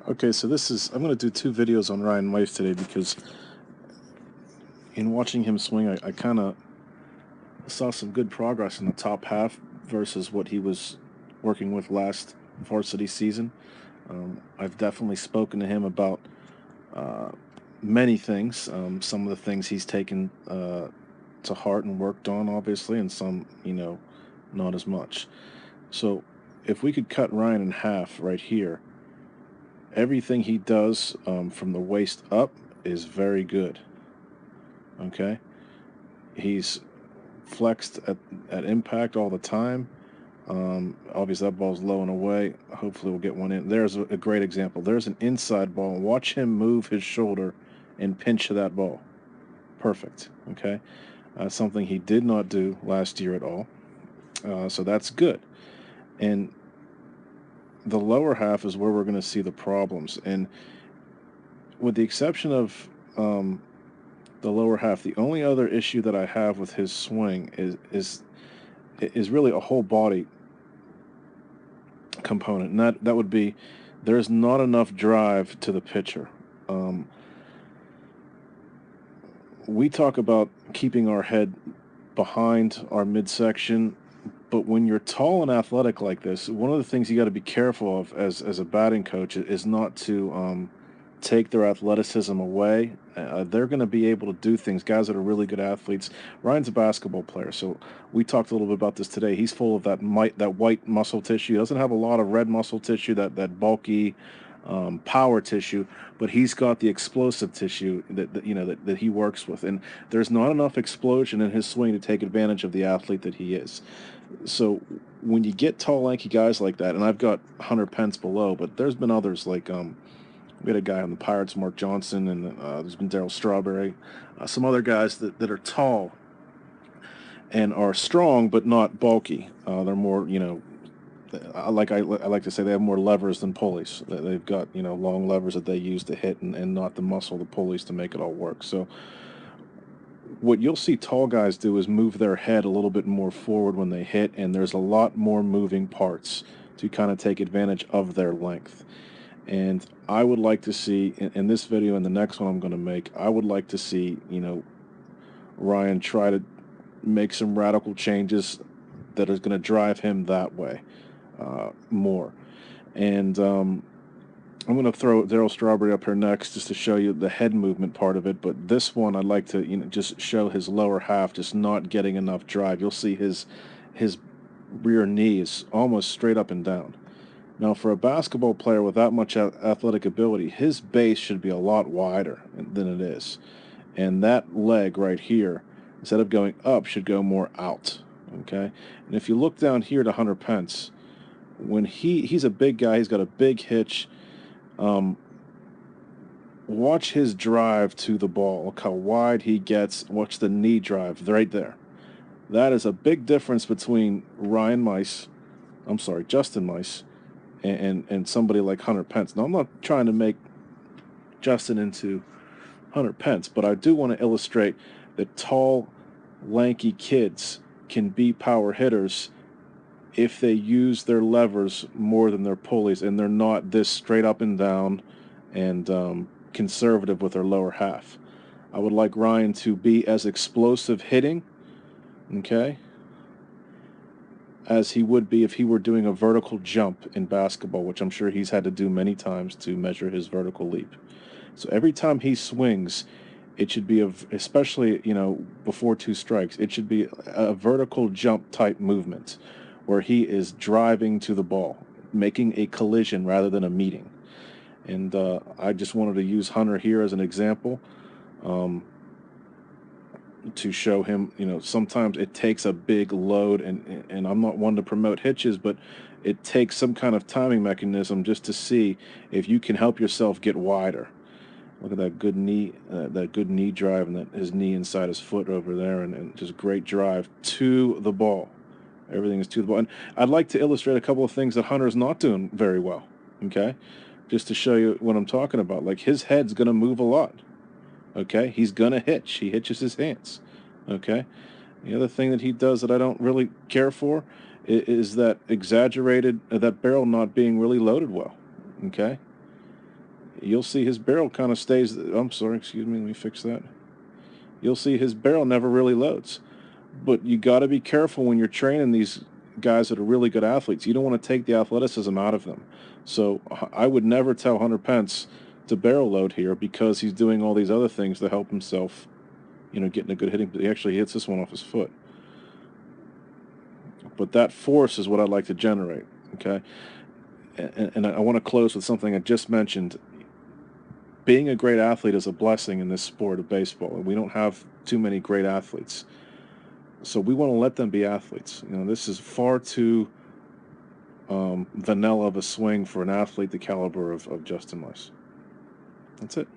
Okay, so I'm going to do two videos on Ryan Meis today because in watching him swing, I kind of saw some good progress in the top half versus what he was working with last varsity season. I've definitely spoken to him about uh, many things. Some of the things he's taken to heart and worked on, obviously, and some, not as much. So if we could cut Ryan in half right here, everything he does from the waist up is very good. Okay, he's flexed at impact all the time. Obviously, that ball's low and away. Hopefully, we'll get one in. There's a great example. There's an inside ball. Watch him move his shoulder and pinch that ball. Perfect. Okay, something he did not do last year at all. So that's good. And the lower half is where we're going to see the problems. And with the exception of the lower half, the only other issue that I have with his swing is really a whole body component, and that would be there's not enough drive to the pitcher. Um, we talk about keeping our head behind our midsection, but when you're tall and athletic like this, one of the things you got to be careful of as a batting coach is not to take their athleticism away. They're going to be able to do things. Guys that are really good athletes. Ryan's a basketball player, so we talked a little bit about this today. He's full of that white muscle tissue. He doesn't have a lot of red muscle tissue, that bulky power tissue, but he's got the explosive tissue that he works with, and there's not enough explosion in his swing to take advantage of the athlete that he is. So when you get tall, lanky guys like that, and I've got Hunter Pence below, but there's been others like we had a guy on the Pirates, Mark Johnson, and there's been Darryl Strawberry, some other guys that are tall and are strong but not bulky. They're more, I like to say they have more levers than pulleys. They've got long levers that they use to hit and not the muscle, the pulleys to make it all work. So what you'll see tall guys do is move their head a little bit more forward when they hit, and there's a lot more moving parts to kind of take advantage of their length. And I would like to see in this video and the next one I'm going to make, I would like to see, Ryan try to make some radical changes that is going to drive him that way more. And I'm going to throw Darryl Strawberry up here next just to show you the head movement part of it. But this one, I'd like to just show his lower half just not getting enough drive. You'll see his rear knee is almost straight up and down. Now, for a basketball player with that much athletic ability, his base should be a lot wider than it is. And that leg right here, instead of going up, should go more out. Okay? And if you look down here to Hunter Pence, when he's a big guy, he's got a big hitch. Watch his drive to the ball. Look how wide he gets. Watch the knee drive right there. That is a big difference between Justin Meis, and somebody like Hunter Pence. Now, I'm not trying to make Justin into Hunter Pence, but I do want to illustrate that tall, lanky kids can be power hitters if they use their levers more than their pulleys, and they're not this straight up and down and conservative with their lower half. I would like Ryan to be as explosive hitting, okay, as he would be if he were doing a vertical jump in basketball, which I'm sure he's had to do many times to measure his vertical leap. So every time he swings, it should be especially before two strikes, it should be a vertical jump type movement where he is driving to the ball, making a collision rather than a meeting. And I just wanted to use Hunter here as an example to show him, sometimes it takes a big load, and I'm not one to promote hitches, but it takes some kind of timing mechanism just to see if you can help yourself get wider. Look at that good knee drive, and his knee inside his foot over there, and just great drive to the ball. Everything is to the ball. And I'd like to illustrate a couple of things that Hunter's not doing very well, okay? Just to show you what I'm talking about. Like, his head's going to move a lot, okay? He's going to hitch. He hitches his hands, okay? The other thing that he does that I don't really care for is that that barrel not being really loaded well, okay? you'll see his barrel kind of stays. I'm sorry, excuse me, let me fix that. You'll see his barrel never really loads. But you got to be careful when you're training these guys that are really good athletes. You don't want to take the athleticism out of them. So I would never tell Hunter Pence to barrel load here because he's doing all these other things to help himself, getting a good hitting. But he actually hits this one off his foot. But that force is what I'd like to generate, okay? And I want to close with something I just mentioned. Being a great athlete is a blessing in this sport of baseball, and we don't have too many great athletes. So we want to let them be athletes. This is far too vanilla of a swing for an athlete the caliber of Justin Meis. That's it.